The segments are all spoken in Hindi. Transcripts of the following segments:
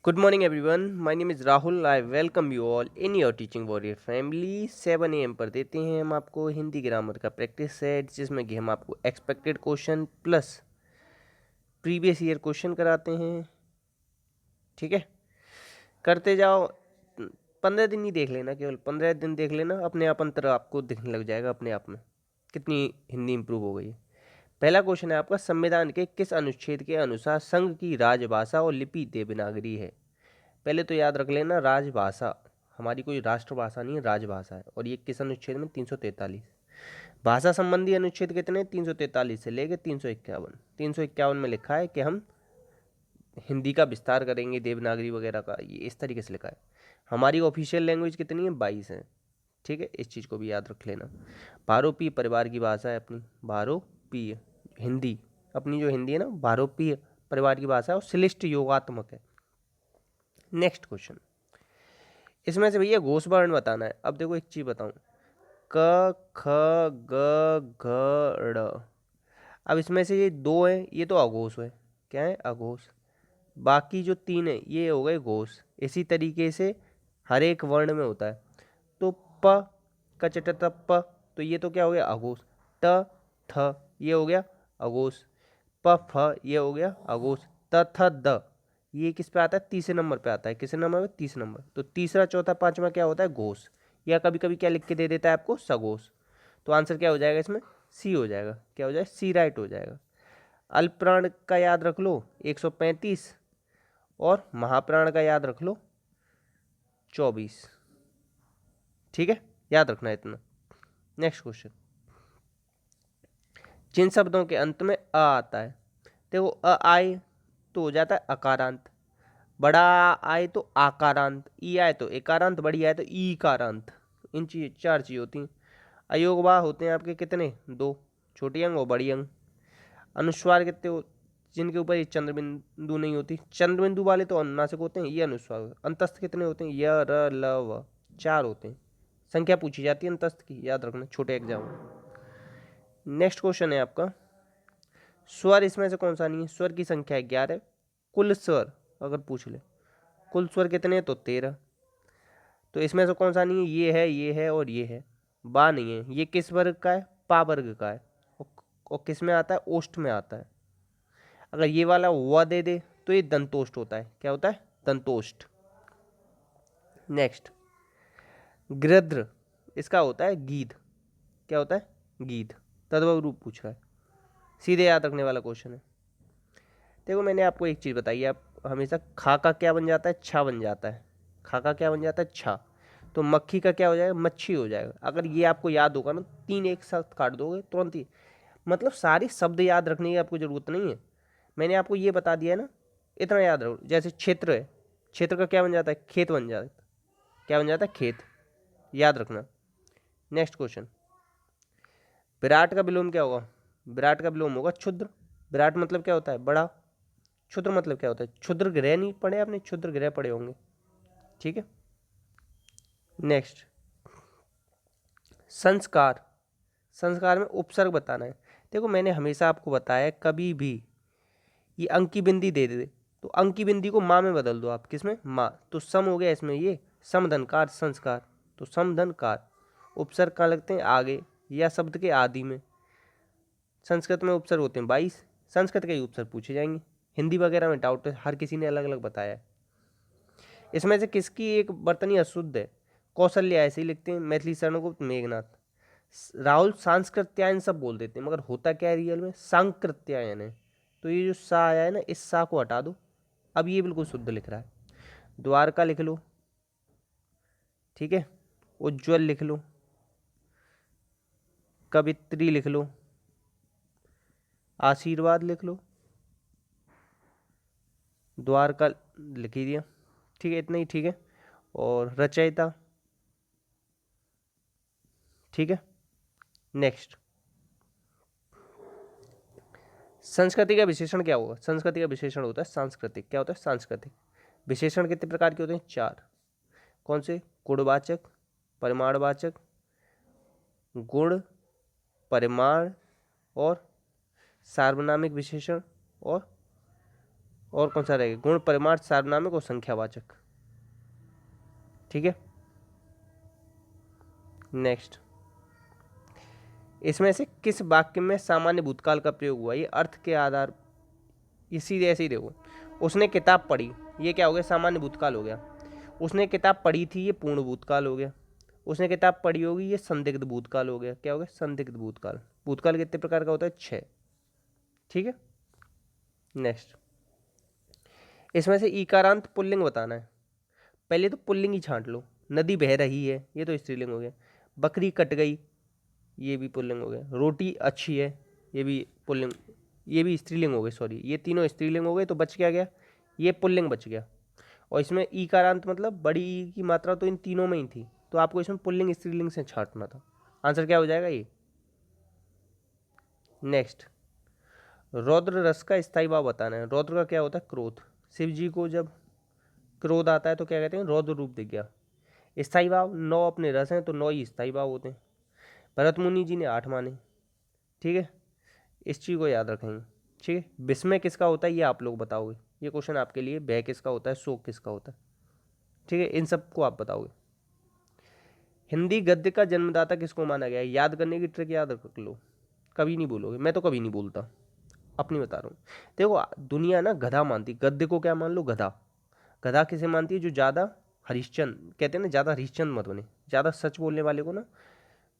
Good morning, everyone. My name is Rahul. I welcome you all in your teaching warrior family. 7 AM पर देते हैं हम आपको हिंदी ग्रामर का प्रैक्टिस सेट, जिसमें कि हम आपको expected question plus previous year question कराते हैं। ठीक है, करते जाओ। 15 दिन ही देख लेना, केवल 15 दिन देख लेना, अपने आप अंतर आपको दिखने लग जाएगा अपने आप में कितनी हिंदी इंप्रूव हो गई है। पहला क्वेश्चन है आपका, संविधान के किस अनुच्छेद के अनुसार संघ की राजभाषा और लिपि देवनागरी है। पहले तो याद रख लेना, राजभाषा हमारी कोई राष्ट्रभाषा नहीं है, राजभाषा है। और ये किस अनुच्छेद में? 343। भाषा संबंधी अनुच्छेद कितने? 343 से लेकर 351। 351 में लिखा है कि हम हिंदी का विस्तार करेंगे, देवनागरी वगैरह का, ये इस तरीके से लिखा है। हमारी ऑफिशियल लैंग्वेज कितनी है? 22 है। ठीक है, इस चीज़ को भी याद रख लेना। भारोपीय परिवार की भाषा है अपनी, भारोपीय हिंदी, अपनी जो हिंदी है ना, भारोपीय परिवार की भाषा है और श्लिष्ट योगात्मक है। नेक्स्ट क्वेश्चन, इसमें से भैया घोष वर्ण बताना है। अब देखो एक चीज बताऊं, क ख ग घ ड़। अब इसमें से ये दो है, ये तो अघोष है। क्या है? अघोष। बाकी जो तीन है ये हो गए घोष। इसी तरीके से हर एक वर्ण में होता है। तो प क च ट त प, तो ये तो क्या हो गया? अघोष। ट थ ये हो गया अघोष। प फ ये हो गया अघोष। त थ द ये किस पे आता है? तीसरे नंबर पे आता है। किस नंबर पे? तीसरे नंबर। तो तीसरा, चौथा, पांचवा क्या होता है? घोष। या कभी कभी क्या लिख के दे देता है आपको? सघोष। तो आंसर क्या हो जाएगा इसमें? सी हो जाएगा। क्या हो जाएगा? सी राइट हो जाएगा। अल्पप्राण का याद रख लो 135, और महाप्राण का याद रख लो 24। ठीक है, याद रखना इतना। नेक्स्ट क्वेश्चन, जिन शब्दों के अंत में अ आता है, देखो अ आए तो हो जाता है अकारांत, बड़ा आए तो आकारांत, ई आए तो एकारांत, बड़ी आए तो ई कारांत। इन चीज चार चीज होती हैं। अयोगवाह होते हैं आपके कितने? दो, छोटी अंग और बड़ी अंग। अनुस्वार कितने जिनके ऊपर ये चंद्र बिंदु नहीं होती, चंद्र बिंदु वाले तो अनुनासिक होते हैं, ये अनुस्वार। अंतस्थ कितने होते हैं? य र ल व, चार होते हैं। संख्या पूछी जाती है अंतस्थ की, याद रखना छोटे एग्जाम में। नेक्स्ट क्वेश्चन है आपका, स्वर इसमें से कौन सा नहीं है? स्वर की संख्या है 11। कुल स्वर अगर पूछ ले, कुल स्वर कितने हैं? तो 13। तो इसमें से कौन सा नहीं है? ये है और ये है। बा नहीं है। ये किस वर्ग का है? पा वर्ग का है। और किस में आता है? ओष्ठ में आता है। अगर ये वाला व दे दे तो ये दंतोष्ठ होता है। क्या होता है? दंतोष्ठ। नेक्स्ट, गृध्र इसका होता है गीध। क्या होता है? गीध। तद्भव रूप पूछ रहा है, सीधे याद रखने वाला क्वेश्चन है। देखो मैंने आपको एक चीज़ बताई है, आप हमेशा खा का क्या बन जाता है? छा बन जाता है। खा का क्या बन जाता है? छा। तो मक्खी का क्या हो जाएगा? मच्छी हो जाएगा। अगर ये आपको याद होगा ना, तीन एक साथ काट दोगे तुरंत ही। मतलब सारे शब्द याद रखने की आपको ज़रूरत नहीं है, मैंने आपको ये बता दिया है ना, इतना याद रखो। जैसे क्षेत्र है, क्षेत्र का क्या बन जाता है? खेत बन जाता है। क्या बन जाता है? खेत। याद रखना। नेक्स्ट क्वेश्चन, विराट का विलोम क्या होगा? विराट का विलोम होगा क्षुद्र। विराट मतलब क्या होता है? बड़ा। क्षुद्र मतलब क्या होता है? क्षुद्र ग्रह नहीं पढ़े आपने? क्षुद्र ग्रह पढ़े होंगे। ठीक है। नेक्स्ट, संस्कार। संस्कार में उपसर्ग बताना है। देखो मैंने हमेशा आपको बताया है, कभी भी ये अंक की बिंदी दे दे तो अंक की बिंदी को माँ में बदल दो आप। किसमें? माँ। तो सम हो गया इसमें ये समधनकार संस्कार। तो समधनकार। उपसर्ग कहाँ लगते हैं? आगे या शब्द के आदि में। संस्कृत में उपसर्ग होते हैं 22। संस्कृत के ही उपसर्ग पूछे जाएंगे। हिंदी वगैरह में डाउट है, हर किसी ने अलग अलग बताया है। इसमें से किसकी एक वर्तनी अशुद्ध है? कौशल्या ऐसे ही लिखते हैं, मैथिली शरणगुप्त, मेघनाथ। राहुल सांस्कृत्यायन सब बोल देते हैं, मगर होता क्या है रियल में? सांकृत्यायन है। तो ये जो सा आया है ना, इस सा को हटा दो। अब ये बिल्कुल शुद्ध लिख रहा है। द्वारका लिख लो। ठीक है, उज्ज्वल लिख लो, कवित्री लिख लो, आशीर्वाद लिख लो, द्वारका लिख ही दिया। ठीक है, इतना ही ठीक है। और रचयिता। ठीक है। नेक्स्ट, संस्कृति का विशेषण क्या होगा? संस्कृति का विशेषण होता है सांस्कृतिक। क्या होता है? सांस्कृतिक। विशेषण कितने प्रकार के होते हैं? 4। कौन से? गुणवाचक, परिमाणवाचक, गुण, परिमाण और सार्वनामिक विशेषण और और कौन सा रहेगा, गुण, परमार्थ, सार्वनामिक और संख्यावाचक। ठीक है, नेक्स्ट, इसमें से किस वाक्य में सामान्य भूतकाल का प्रयोग हुआ, ये अर्थ के आधार, ये सीधे ऐसे ही देखो, उसने किताब पढ़ी, ये क्या हो गया, सामान्य भूतकाल हो गया। उसने किताब पढ़ी थी, ये पूर्ण भूतकाल हो गया। उसने किताब पढ़ी होगी, ये संदिग्ध भूतकाल हो गया। क्या हो गया, संदिग्ध भूतकाल। भूतकाल कितने प्रकार का होता है, 6। ठीक है, नेक्स्ट, इसमें से ईकारांत पुल्लिंग बताना है। पहले तो पुल्लिंग ही छांट लो। नदी बह रही है, ये तो स्त्रीलिंग हो गया। बकरी कट गई, ये भी पुल्लिंग हो गया। रोटी अच्छी है, ये भी पुल्लिंग, ये भी स्त्रीलिंग हो गई, सॉरी, ये तीनों स्त्रीलिंग हो गए, तो बच क्या गया, ये पुल्लिंग बच गया। और इसमें ईकारांत मतलब बड़ी ई की मात्रा तो इन तीनों में ही थी, तो आपको इसमें पुल्लिंग स्त्रीलिंग से छांटना था। आंसर क्या हो जाएगा ये। नेक्स्ट, रौद्र रस का स्थायी भाव बताना है। रौद्र का क्या होता है, क्रोध। शिव जी को जब क्रोध आता है तो क्या कहते हैं, रौद्र रूप दिख गया। स्थायी भाव 9 अपने रस हैं, तो 9 ही स्थायी भाव होते हैं। भरत मुनि जी ने 8 माने। ठीक है, इस चीज़ को याद रखेंगे। ठीक है, विस्मय किसका होता है, ये आप लोग बताओगे। ये क्वेश्चन आपके लिए, भय किसका होता है, शोक किसका होता है। ठीक है, इन सबको आप बताओगे। हिंदी गद्य का जन्मदाता किसको माना गया है, याद करने की ट्रिक याद रख लो, कभी नहीं बोलोगे, मैं तो कभी नहीं बोलता, अपनी बता रहा हूँ। देखो, दुनिया ना गधा मानती, गद्य को क्या मान लो, गधा। गधा किसे मानती है, जो ज़्यादा हरिश्चंद्र, कहते हैं ना, ज़्यादा हरिश्चंद्र मत बने, ज़्यादा सच बोलने वाले को ना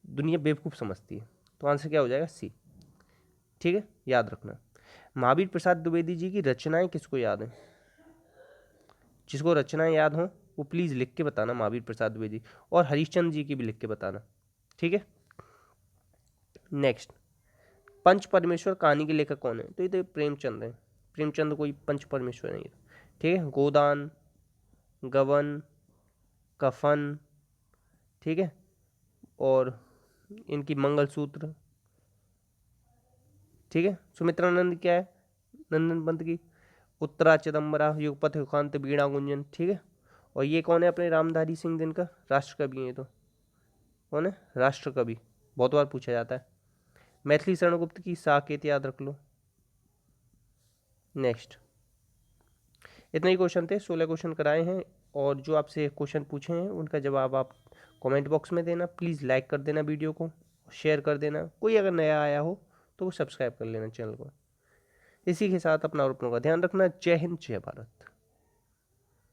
दुनिया बेवकूफ़ समझती है। तो आंसर क्या हो जाएगा, सी। ठीक है, याद रखना। महावीर प्रसाद द्विवेदी जी की रचनाएं किसको याद हैं, जिसको रचनाएं याद हों वो प्लीज़ लिख के बताना, महावीर प्रसाद द्विवेदी, और हरिश्चंद्र जी की भी लिख के बताना। ठीक है, नेक्स्ट, पंच परमेश्वर कहानी के लेखक कौन है, तो ये तो प्रेमचंद है। प्रेमचंद कोई पंच परमेश्वर नहीं है। ठीक है, गोदान, गबन, कफन, ठीक है, और इनकी मंगलसूत्र। ठीक है, सुमित्रानंद क्या है, नंदन पंत की उत्तरा चिदम्बरा, युगपथ युगांत, बीणा गुंजन। ठीक है, और ये कौन है अपने रामधारी सिंह दिनकर, राष्ट्र कवि हैं। तो कौन है, राष्ट्र कवि, बहुत बार पूछा जाता है। मैथिली शरण गुप्त की साकेत याद रख लो। नेक्स्ट, इतने ही क्वेश्चन थे, 16 क्वेश्चन कराए हैं, और जो आपसे क्वेश्चन पूछे हैं उनका जवाब आप कमेंट बॉक्स में देना। प्लीज़ लाइक कर देना वीडियो को, शेयर कर देना। कोई अगर नया आया हो तो वो सब्सक्राइब कर लेना चैनल को। इसी के साथ अपना और अपनों का ध्यान रखना। जय हिंद, जय भारत।